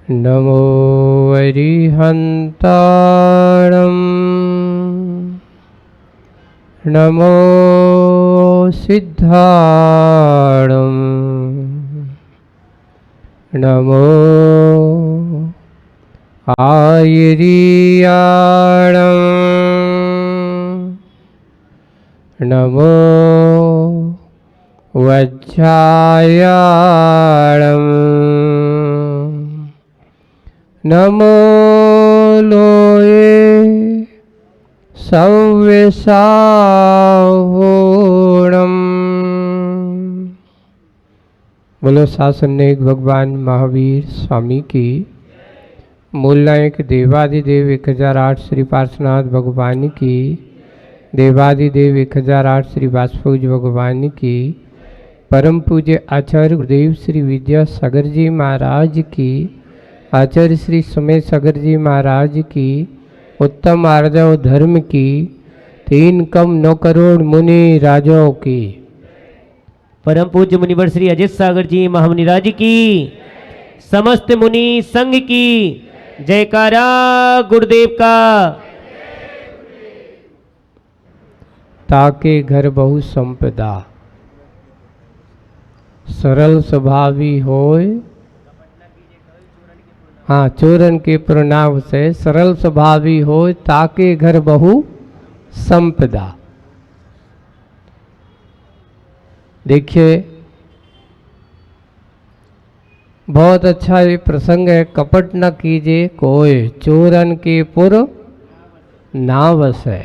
नमो अरिहन्ताणं नमो सिद्धाणं नमो आयर्याणं नमो वज्रायाणं नमो लोये सव्यसाहूणम्। बोलो शासनिक भगवान महावीर स्वामी की। मूल नायक देवादिदेव 1008 श्री पार्श्वनाथ भगवान की। देवादिदेव 1008 श्री वासुदेव भगवान की। परम पूज्य आचार्य गुरुदेव श्री विद्यासागर जी महाराज की। आचार्य श्री सुमेर सागर जी महाराज की। उत्तम आर्जव धर्म की। 3 कम 9 करोड़ मुनि राजों की। परम पूज्य मुनिवर श्री अजित सागर जी महामुनिराज की। समस्त मुनि संघ की जयकारा गुरुदेव का। ताके घर बहु संपदा सरल स्वभावी होय। हाँ, चोरन के प्रणाम से सरल स्वभावी हो ताके घर बहु संपदा। देखिए बहुत अच्छा ये प्रसंग है। कपट न कीजिए कोई चोरन के पुर ना बसे।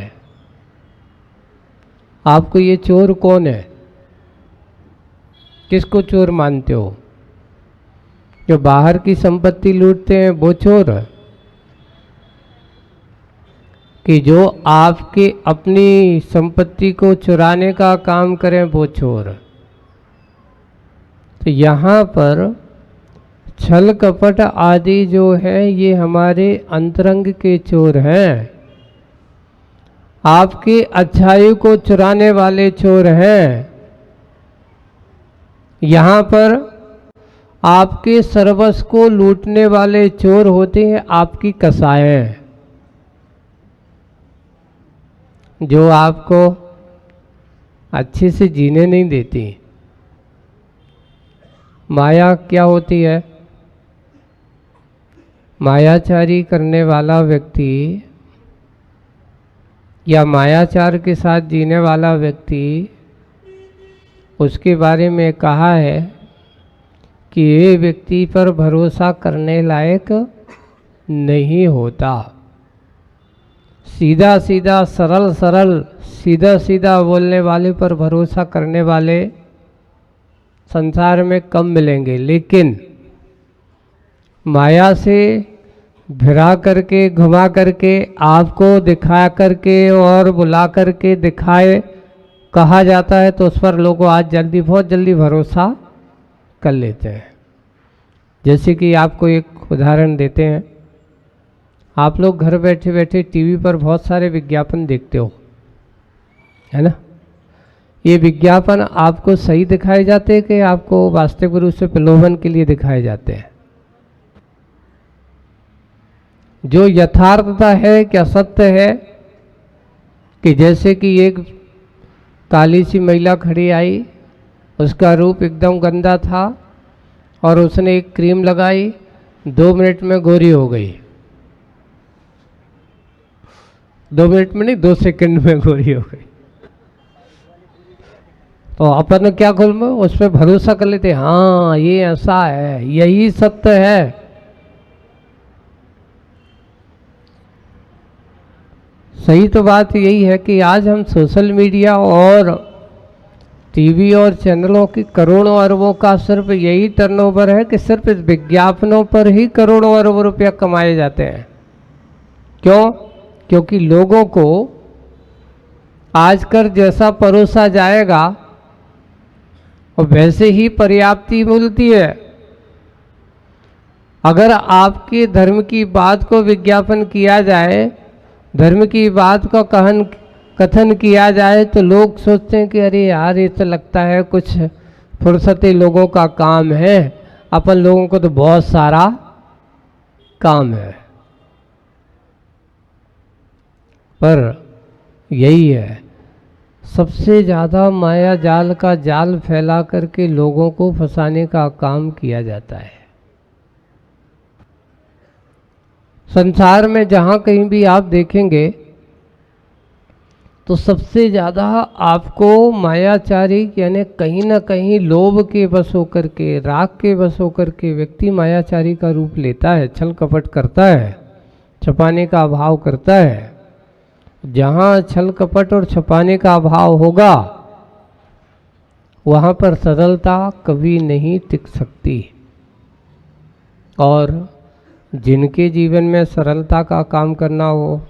आपको ये चोर कौन है? किसको चोर मानते हो? जो बाहर की संपत्ति लूटते हैं वो चोर है कि जो आपके अपनी संपत्ति को चुराने का काम करें वो चोर? तो यहाँ पर छल कपट आदि जो है ये हमारे अंतरंग के चोर हैं। आपकी अच्छाई को चुराने वाले चोर हैं। यहाँ पर आपके सर्वस्व को लूटने वाले चोर होते हैं आपकी कसाएं, जो आपको अच्छे से जीने नहीं देती। माया क्या होती है? मायाचारी करने वाला व्यक्ति या मायाचार के साथ जीने वाला व्यक्ति, उसके बारे में कहा है कि ये व्यक्ति पर भरोसा करने लायक नहीं होता। सीधा सीधा सरल सरल सीधा सीधा बोलने वाले पर भरोसा करने वाले संसार में कम मिलेंगे, लेकिन माया से भिड़ा करके घुमा करके आपको दिखा करके और बुला करके दिखाए कहा जाता है तो उस पर लोगों आज जल्दी बहुत जल्दी भरोसा कर लेते हैं। जैसे कि आपको एक उदाहरण देते हैं। आप लोग घर बैठे बैठे टीवी पर बहुत सारे विज्ञापन देखते हो, है ना? ये विज्ञापन आपको सही दिखाए जाते हैं कि आपको वास्तविक रूप से प्रलोभन के लिए दिखाए जाते हैं? जो यथार्थता है क्या सत्य है कि जैसे कि एक काली सी महिला खड़ी आई, उसका रूप एकदम गंदा था और उसने एक क्रीम लगाई, 2 मिनट में गोरी हो गई। 2 मिनट में नहीं, 2 सेकंड में गोरी हो गई। तो अपन क्या खुल उस पर भरोसा कर लेते, हाँ ये ऐसा है, यही सत्य है। सही तो बात यही है कि आज हम सोशल मीडिया और टीवी और चैनलों की करोड़ों अरबों का सिर्फ यही टर्नओवर है कि सिर्फ इस विज्ञापनों पर ही करोड़ों अरबों रुपया कमाए जाते हैं। क्यों? क्योंकि लोगों को आजकल जैसा परोसा जाएगा और वैसे ही पर्याप्ति मिलती है। अगर आपके धर्म की बात को विज्ञापन किया जाए, धर्म की बात का कथन किया जाए तो लोग सोचते हैं कि अरे यार ये तो लगता है कुछ फुर्सती लोगों का काम है, अपन लोगों को तो बहुत सारा काम है। पर यही है, सबसे ज़्यादा माया जाल का जाल फैला करके लोगों को फंसाने का काम किया जाता है। संसार में जहाँ कहीं भी आप देखेंगे तो सबसे ज़्यादा आपको मायाचारी यानी कहीं ना कहीं लोभ के वश होकर के, राग के वश होकर के व्यक्ति मायाचारी का रूप लेता है, छल कपट करता है, छपाने का अभाव करता है। जहाँ छल कपट और छपाने का अभाव होगा वहाँ पर सरलता कभी नहीं टिक सकती। और जिनके जीवन में सरलता का काम करना हो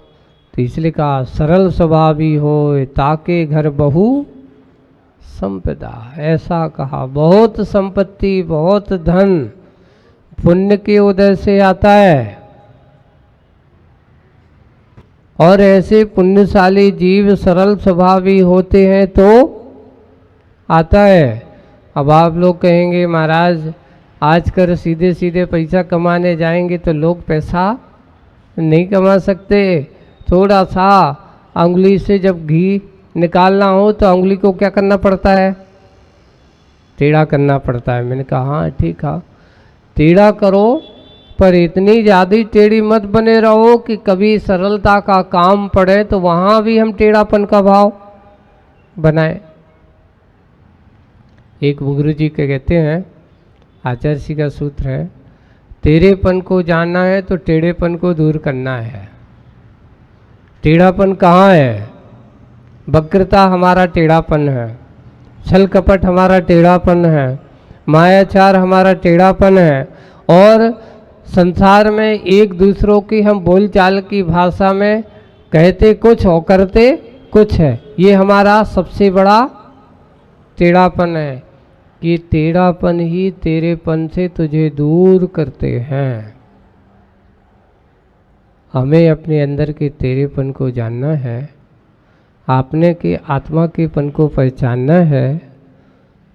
तो इसलिए कहा सरल स्वभावी हो ताके घर बहु संपदा। ऐसा कहा, बहुत संपत्ति बहुत धन पुण्य के उदय से आता है और ऐसे पुण्यशाली जीव सरल स्वभावी होते हैं तो आता है। अब आप लोग कहेंगे महाराज आजकल सीधे सीधे पैसा कमाने जाएंगे तो लोग पैसा नहीं कमा सकते, थोड़ा सा उंगली से जब घी निकालना हो तो उंगली को क्या करना पड़ता है, टेढ़ा करना पड़ता है। मैंने कहा हाँ ठीक है, टेढ़ा करो पर इतनी ज़्यादा टेढ़ी मत बने रहो कि कभी सरलता का काम पड़े तो वहाँ भी हम टेढ़ापन का भाव बनाए। एक गुरु जी के कहते हैं, आचार्य जी का सूत्र है, टेढ़ेपन को जानना है तो टेढ़ेपन को दूर करना है। टेढ़ापन कहाँ है? वक्रता हमारा टेढ़ापन है, छल कपट हमारा टेढ़ापन है, मायाचार हमारा टेढ़ापन है। और संसार में एक दूसरों की हम बोलचाल की भाषा में कहते कुछ और करते कुछ है, ये हमारा सबसे बड़ा टेढ़ापन है। ये टेढ़ापन ही तेरेपन से तुझे दूर करते हैं। हमें अपने अंदर के तेरेपन को जानना है, आपने के आत्मा के पन को पहचानना है,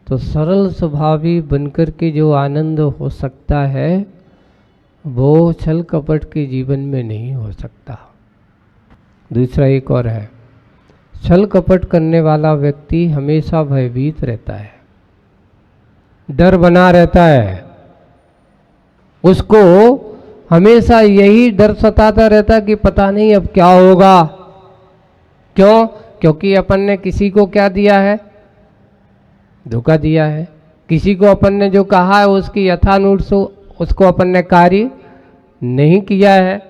तो सरल स्वभावी बनकर के जो आनंद हो सकता है वो छल कपट के जीवन में नहीं हो सकता। दूसरा एक और है, छल कपट करने वाला व्यक्ति हमेशा भयभीत रहता है, डर बना रहता है, उसको हमेशा यही डर सताता रहता कि पता नहीं अब क्या होगा। क्यों? क्योंकि अपन ने किसी को क्या दिया है, धोखा दिया है। किसी को अपन ने जो कहा है उसकी यथानुरूप उसको अपन ने कार्य नहीं किया है।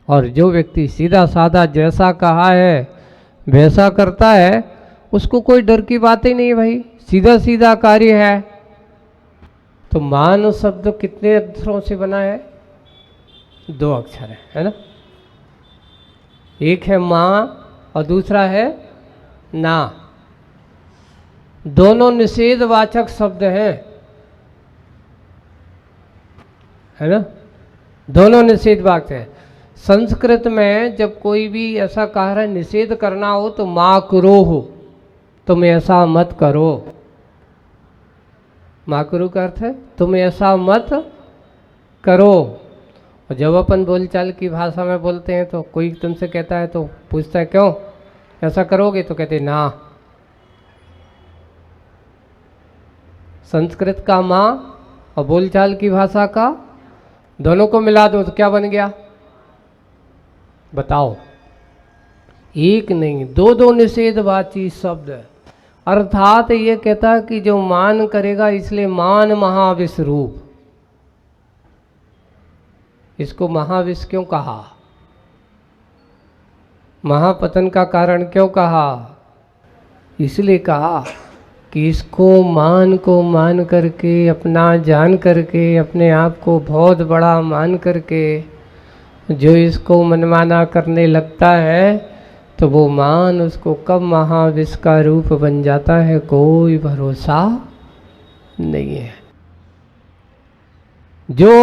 और जो व्यक्ति सीधा साधा जैसा कहा है वैसा करता है उसको कोई डर की बात ही नहीं, भाई सीधा सीधा कार्य है। तो मान शब्द कितने अक्षरों से बना है? 2 अक्षर है ना? एक है माँ और दूसरा है ना। दोनों निषेधवाचक शब्द हैं, है ना? दोनों निषेधवाचक हैं। संस्कृत में जब कोई भी ऐसा कह रहा है निषेध करना हो तो माँ करो हो, तुम ऐसा मत करो। माँ करो का अर्थ है तुम ऐसा मत करो। और जब अपन बोलचाल की भाषा में बोलते हैं तो कोई तुमसे कहता है तो पूछता है क्यों ऐसा करोगे, तो कहते ना। संस्कृत का माँ और बोलचाल की भाषा का दोनों को मिला दो तो क्या बन गया बताओ? एक नहीं, 2 निषेधवाची शब्द। अर्थात ये कहता है कि जो मान करेगा, इसलिए मान महाविष रूप। इसको महाविष क्यों कहा? महापतन का कारण क्यों कहा? इसलिए कहा कि इसको मान करके, अपना जान करके, अपने आप को बहुत बड़ा मान करके जो इसको मनमाना करने लगता है तो वो मान उसको कब महाविष का रूप बन जाता है कोई भरोसा नहीं है। जो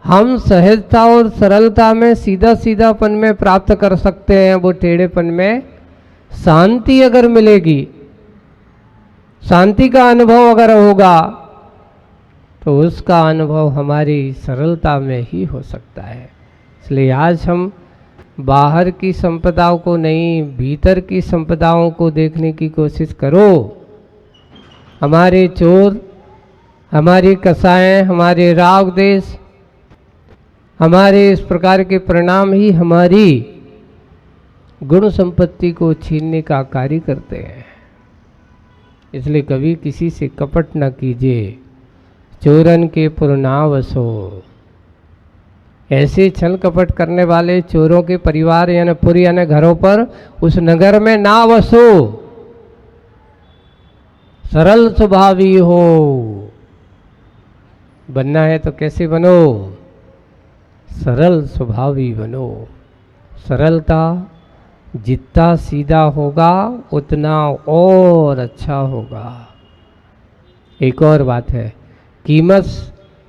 हम सहजता और सरलता में सीधा सीधापन में प्राप्त कर सकते हैं, वो टेढ़ेपन में शांति अगर मिलेगी, शांति का अनुभव अगर होगा तो उसका अनुभव हमारी सरलता में ही हो सकता है। इसलिए आज हम बाहर की संपदाओं को नहीं, भीतर की संपदाओं को देखने की कोशिश करो। हमारे चोर, हमारी कसाएं, हमारे राग देश, हमारे इस प्रकार के परिणाम ही हमारी गुण संपत्ति को छीनने का कार्य करते हैं। इसलिए कभी किसी से कपट न कीजिए, चोरन के पुरनावसो। ऐसे छल कपट करने वाले चोरों के परिवार यानी पुर यानी घरों पर उस नगर में ना वसो। सरल स्वभावी हो। बनना है तो कैसे बनो? सरल स्वभावी बनो। सरलता जितना सीधा होगा उतना और अच्छा होगा। एक और बात है, कीमत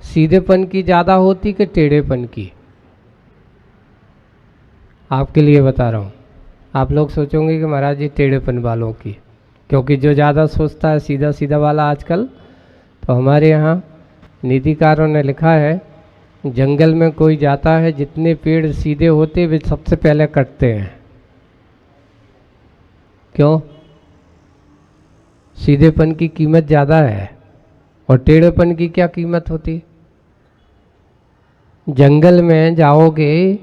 सीधेपन की ज़्यादा होती कि टेढ़ेपन की? आपके लिए बता रहा हूँ। आप लोग सोचोगे कि महाराज जी टेढ़ेपन वालों की, क्योंकि जो ज़्यादा सोचता है सीधा सीधा वाला आजकल। तो हमारे यहाँ नीतिकारों ने लिखा है, जंगल में कोई जाता है, जितने पेड़ सीधे होते वे सबसे पहले कटते हैं। क्यों? सीधेपन की कीमत ज़्यादा है और टेढ़ेपन की क्या कीमत होती? जंगल में जाओगे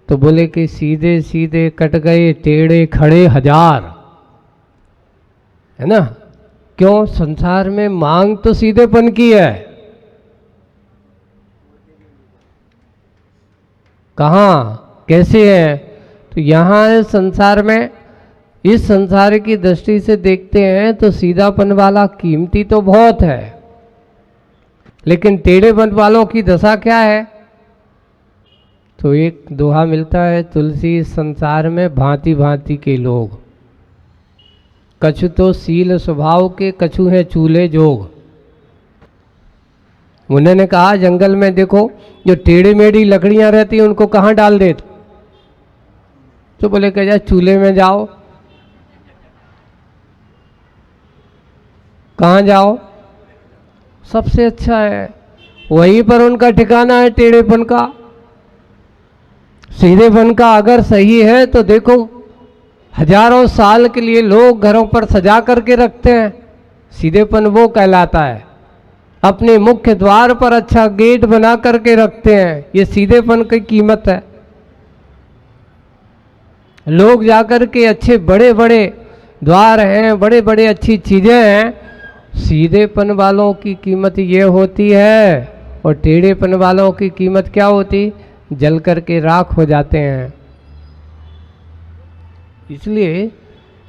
तो बोले कि सीधे सीधे कट गए, टेढ़े खड़े हजार, है ना? क्यों? संसार में मांग तो सीधेपन की है। कहाँ कैसे है? तो यहाँ संसार में, इस संसार की दृष्टि से देखते हैं तो सीधापन वाला कीमती तो बहुत है, लेकिन टेढ़ेपन वालों की दशा क्या है? तो एक दोहा मिलता है तुलसी, संसार में भांति भांति के लोग, कछु तो सील स्वभाव के, कछु है चूल्हे जोग। उन्होंने कहा जंगल में देखो जो टेढ़ी मेढ़ी लकड़ियां रहती हैं उनको कहाँ डाल देते? तो बोले कह जाए चूल्हे में जाओ। कहाँ जाओ? सबसे अच्छा है, वहीं पर उनका ठिकाना है टेढ़ेपन का। सीधेपन का अगर सही है तो देखो हजारों साल के लिए लोग घरों पर सजा करके रखते हैं। सीधेपन वो कहलाता है। अपने मुख्य द्वार पर अच्छा गेट बना करके रखते हैं, ये सीधेपन की कीमत है। लोग जाकर के अच्छे बड़े बड़े द्वार हैं, बड़े बड़े अच्छी चीजें हैं, सीधेपन वालों की कीमत ये होती है। और टेढ़ेपन वालों की कीमत क्या होती? जल करके राख हो जाते हैं। इसलिए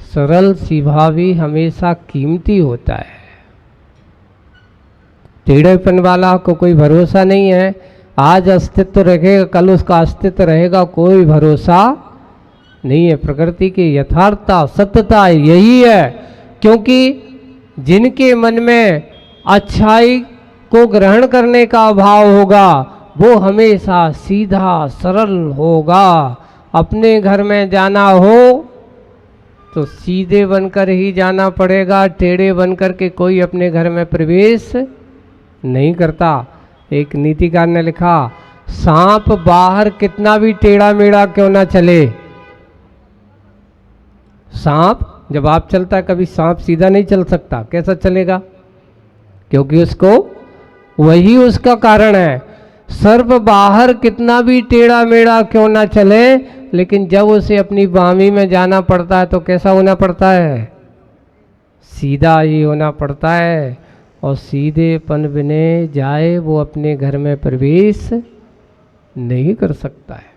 सरल स्वभावी हमेशा कीमती होता है। टेढ़ेपन वाला को कोई भरोसा नहीं है, आज अस्तित्व रहेगा कल उसका अस्तित्व रहेगा, कोई भरोसा नहीं है। प्रकृति की यथार्थता सत्यता यही है, क्योंकि जिनके मन में अच्छाई को ग्रहण करने का भाव होगा वो हमेशा सीधा सरल होगा। अपने घर में जाना हो तो सीधे बनकर ही जाना पड़ेगा, टेढ़े बनकर के कोई अपने घर में प्रवेश नहीं करता। एक नीतिकार ने लिखा, सांप बाहर कितना भी टेढ़ा मेढ़ा क्यों ना चले, सांप जब आप चलता है कभी सांप सीधा नहीं चल सकता। कैसा चलेगा? क्योंकि उसको वही उसका कारण है। सर्प बाहर कितना भी टेढ़ा मेढ़ा क्यों ना चले, लेकिन जब उसे अपनी बामी में जाना पड़ता है तो कैसा होना पड़ता है? सीधा ही होना पड़ता है। और सीधेपन बिने जाए वो अपने घर में प्रवेश नहीं कर सकता है।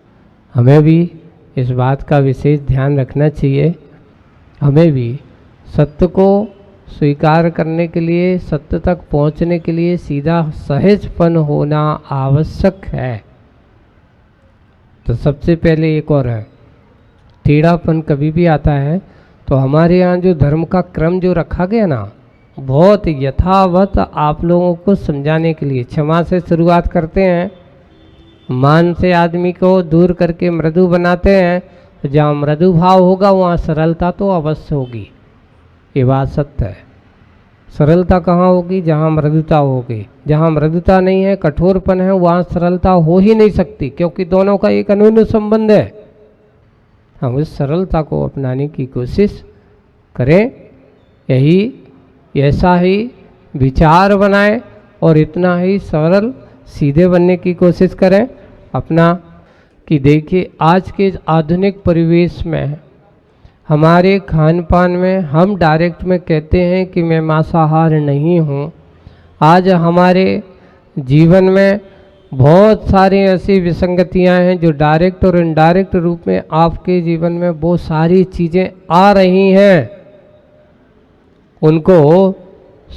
हमें भी इस बात का विशेष ध्यान रखना चाहिए। हमें भी सत्य को स्वीकार करने के लिए, सत्य तक पहुंचने के लिए सीधा सहजपन होना आवश्यक है। तो सबसे पहले एक और है, टेढ़ापन कभी भी आता है तो हमारे यहाँ जो धर्म का क्रम जो रखा गया ना, बहुत यथावत आप लोगों को समझाने के लिए। क्षमा से शुरुआत करते हैं, मान से आदमी को दूर करके मृदु बनाते हैं। जहाँ मृदु भाव होगा वहाँ सरलता तो अवश्य होगी, ये बात सत्य है। सरलता कहाँ होगी? जहाँ मृदुता होगी। जहाँ मृदुता नहीं है, कठोरपन है, वहाँ सरलता हो ही नहीं सकती, क्योंकि दोनों का एक अन्योन्य संबंध है। हम उस सरलता को अपनाने की कोशिश करें, ऐसा ही विचार बनाएं और इतना ही सरल सीधे बनने की कोशिश करें अपना। कि देखिए आज के आधुनिक परिवेश में हमारे खान पान में हम डायरेक्ट में कहते हैं कि मैं मांसाहार नहीं हूँ। आज हमारे जीवन में बहुत सारी ऐसी विसंगतियाँ हैं जो डायरेक्ट और इनडायरेक्ट रूप में आपके जीवन में वो सारी चीज़ें आ रही हैं, उनको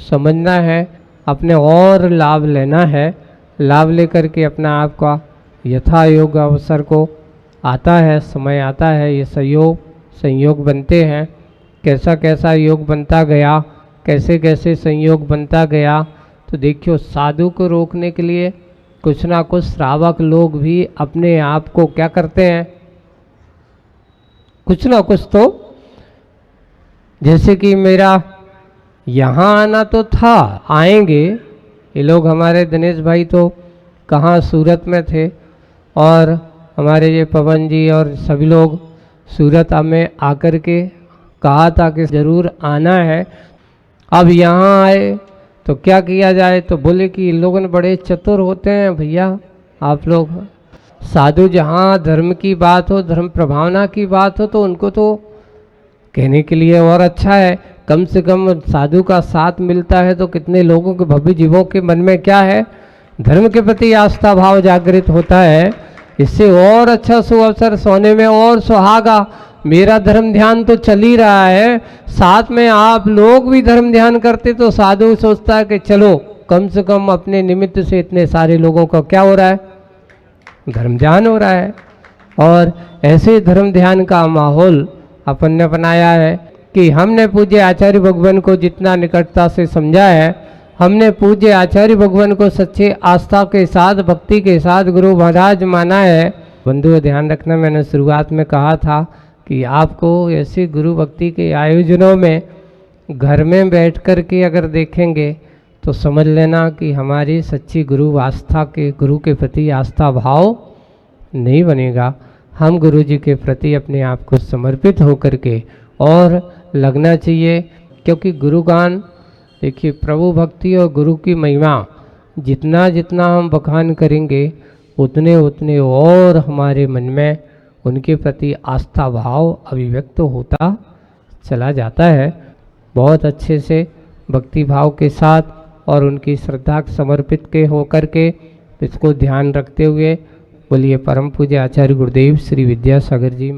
समझना है, अपने और लाभ लेना है। लाभ लेकर के अपना आप का यथा योग्य अवसर को आता है, समय आता है, ये संयोग बनते हैं। कैसा कैसा योग बनता गया, कैसे कैसे संयोग बनता गया। तो देखियो साधु को रोकने के लिए कुछ ना कुछ श्रावक लोग भी अपने आप को क्या करते हैं, कुछ ना कुछ तो, जैसे कि मेरा यहाँ आना तो था, आएंगे ये लोग। हमारे दिनेश भाई तो कहाँ सूरत में थे, और हमारे ये पवन जी और सभी लोग सूरत में आकर के कहा था कि ज़रूर आना है। अब यहाँ आए तो क्या किया जाए, तो बोले कि इन लोगों ने बड़े चतुर होते हैं भैया आप लोग। साधु जहाँ धर्म की बात हो, धर्म प्रभावना की बात हो, तो उनको तो कहने के लिए और अच्छा है। कम से कम साधु का साथ मिलता है तो कितने लोगों के, भव्य जीवों के मन में क्या है, धर्म के प्रति आस्था भाव जागृत होता है। इससे और अच्छा सुअवसर सोने में और सुहागा। मेरा धर्म ध्यान तो चल ही रहा है, साथ में आप लोग भी धर्म ध्यान करते तो साधु सोचता है कि चलो कम से कम अपने निमित्त से इतने सारे लोगों का क्या हो रहा है, धर्म ध्यान हो रहा है। और ऐसे धर्म ध्यान का माहौल अपन ने बनाया है कि हमने पूज्य आचार्य भगवान को जितना निकटता से समझा है, हमने पूज्य आचार्य भगवान को सच्चे आस्था के साथ, भक्ति के साथ गुरु महाराज माना है। बंधुओं ध्यान रखना, मैंने शुरुआत में कहा था कि आपको ऐसे गुरु भक्ति के आयोजनों में घर में बैठ कर के अगर देखेंगे तो समझ लेना कि हमारी सच्ची गुरु आस्था के, गुरु के प्रति आस्था भाव नहीं बनेगा। हम गुरु जी के प्रति अपने आप को समर्पित होकर के और लगना चाहिए, क्योंकि गुरुगान देखिए, प्रभु भक्ति और गुरु की महिमा जितना जितना हम बखान करेंगे उतने उतने और हमारे मन में उनके प्रति आस्था भाव अभिव्यक्त होता चला जाता है। बहुत अच्छे से भक्ति भाव के साथ और उनकी श्रद्धा समर्पित के होकर के इसको ध्यान रखते हुए बोलिए परम पूज्य आचार्य गुरुदेव श्री विद्यासागर जी।